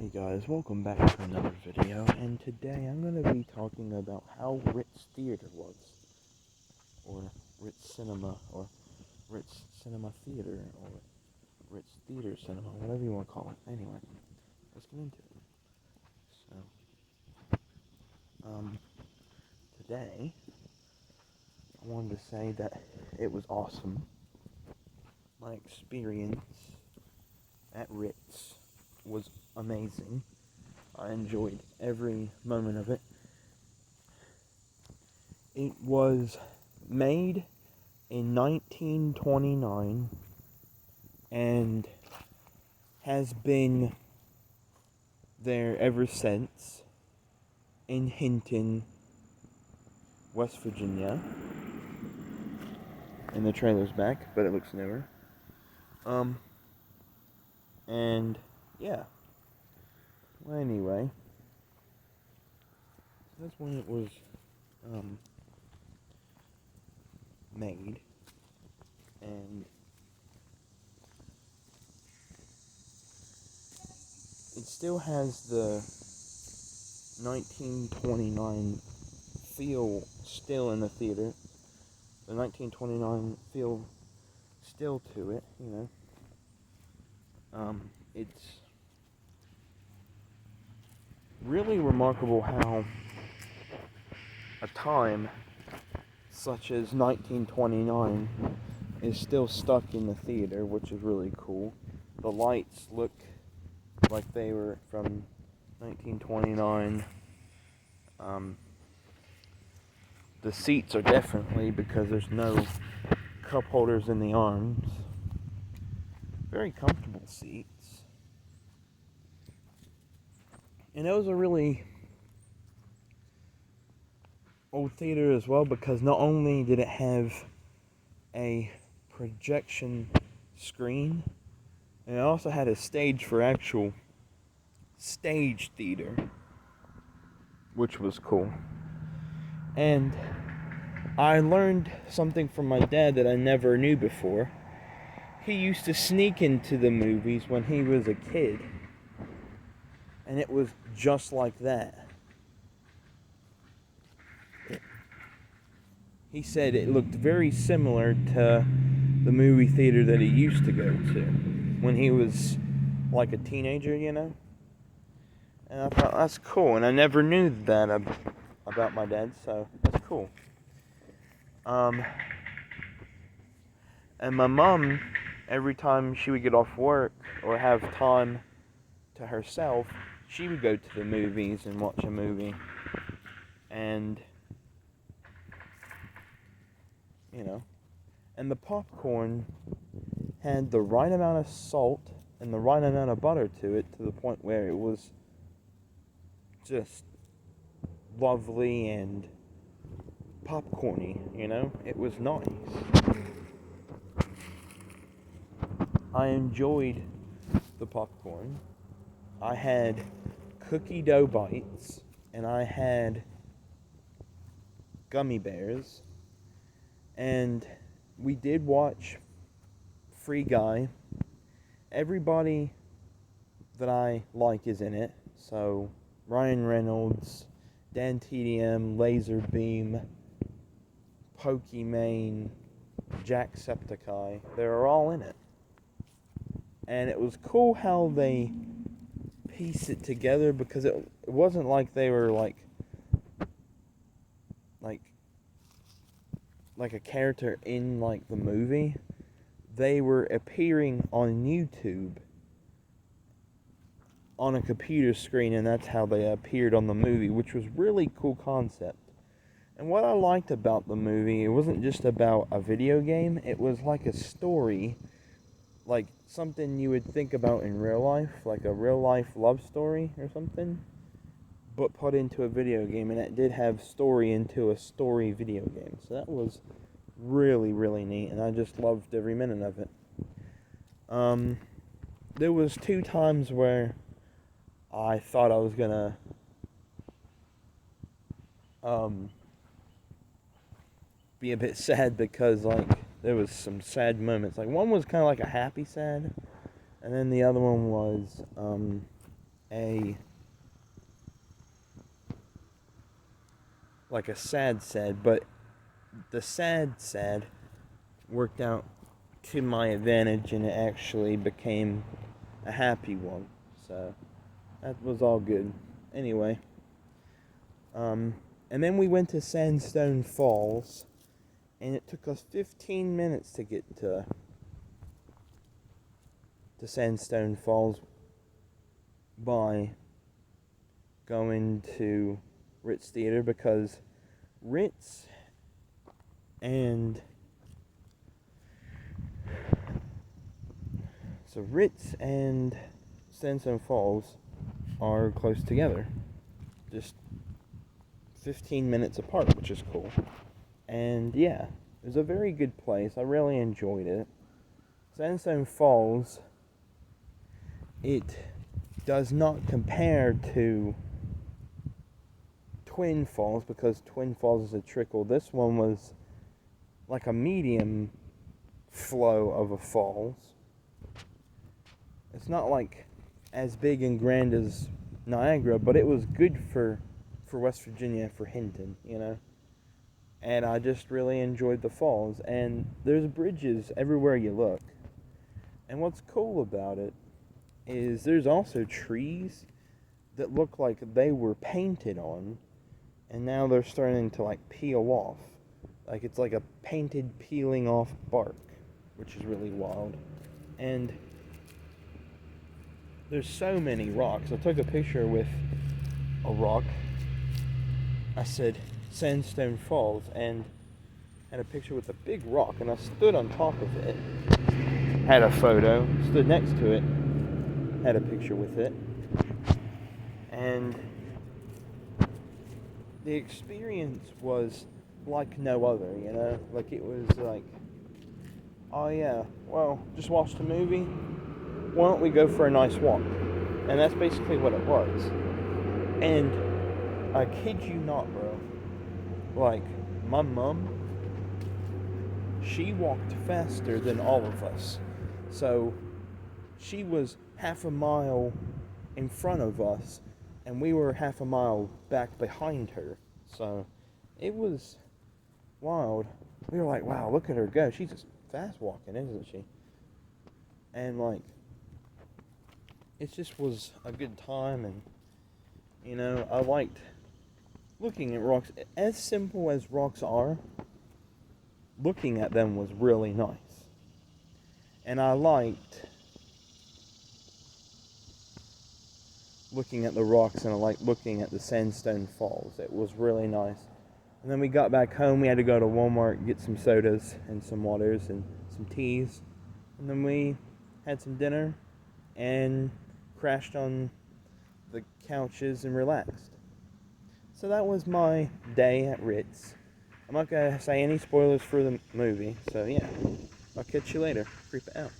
Hey guys, welcome back to another video, and today I'm going to be talking about how RITZ Theater was, or RITZ Cinema, or RITZ Cinema Theater, or RITZ Theater Cinema, whatever you want to call it. Anyway, let's get into it. Today, I wanted to say that it was awesome. My experience at RITZ was amazing. I enjoyed every moment of it. It was made in 1929 and has been there ever since in Hinton, West Virginia. And the trailer's back, but it looks newer. And yeah. Well, anyway, that's when it was made, and it still has the 1929 feel still in the theater. The 1929 feel still to it, you know. It's really remarkable how a time such as 1929 is still stuck in the theater, which is really cool. The lights look like they were from 1929. The seats are definitely, because there's no cup holders in the arms. Very comfortable seats. And it was a really old theater as well, because not only did it have a projection screen, and it also had a stage for actual stage theater, which was cool. And I learned something from my dad that I never knew before. He used to sneak into the movies when he was a kid, and it was just like that. He said it looked very similar to the movie theater that he used to go to when he was like a teenager, you know? And I thought, that's cool, and I never knew that about my dad, so that's cool. And my mom, every time she would get off work or have time to herself, she would go to the movies and watch a movie. And, you know, and the popcorn had the right amount of salt and the right amount of butter to it, to the point where it was just lovely and popcorny, you know? It was nice. I enjoyed the popcorn. I had cookie dough bites, and I had gummy bears, and we did watch Free Guy. Everybody that I like is in it, so Ryan Reynolds, Dan TDM, Laserbeam, Pokimane, Jacksepticeye, they're all in it. And it was cool how they pieced it together, because it wasn't like they were like a character in like the movie. They were appearing on YouTube on a computer screen, and that's how they appeared on the movie, which was really cool concept. And what I liked about the movie, it wasn't just about a video game, it was like a story, like something you would think about in real life, like a real life love story or something, but put into a video game, and it did have story into a story video game. So that was really, really neat, and I just loved every minute of it. There was 2 times where I thought I was gonna be a bit sad, because like there was some sad moments. Like one was kind of like a happy sad, and then the other one was a like a sad, but the sad worked out to my advantage, and it actually became a happy one. So that was all good. Anyway, and then we went to Sandstone Falls, and it took us 15 minutes to get to Sandstone Falls by going to RITZ Theater, because RITZ and Sandstone Falls are close together, just 15 minutes apart, which is cool. And yeah, it was a very good place. I really enjoyed it. Sandstone Falls, it does not compare to Twin Falls, because Twin Falls is a trickle. This one was like a medium flow of a falls. It's not like as big and grand as Niagara, but it was good for West Virginia, for Hinton, you know. And I just really enjoyed the falls. And there's bridges everywhere you look. And what's cool about it is there's also trees that look like they were painted on, and now they're starting to like peel off. Like it's like a painted peeling off bark, which is really wild. And there's so many rocks. I took a picture with a rock. I said Sandstone Falls, and had a picture with a big rock, and I stood on top of it, had a photo, stood next to it, had a picture with it, and the experience was like no other, you know? Like it was like, oh yeah, well, just watched a movie, why don't we go for a nice walk? And that's basically what it was. And I kid you not, bro, like my mom, she walked faster than all of us. So she was half a mile in front of us, and we were half a mile back behind her. So it was wild. We were like, wow, look at her go. She's just fast walking, isn't she? And like, it just was a good time. And you know, I liked looking at rocks. As simple as rocks are, looking at them was really nice. And I liked looking at the rocks, and I liked looking at the Sandstone Falls. It was really nice. And then we got back home. We had to go to Walmart, get some sodas and some waters and some teas. And then we had some dinner and crashed on the couches and relaxed. So that was my day at RITZ. I'm not going to say any spoilers for the movie. So yeah, I'll catch you later. Creep it out.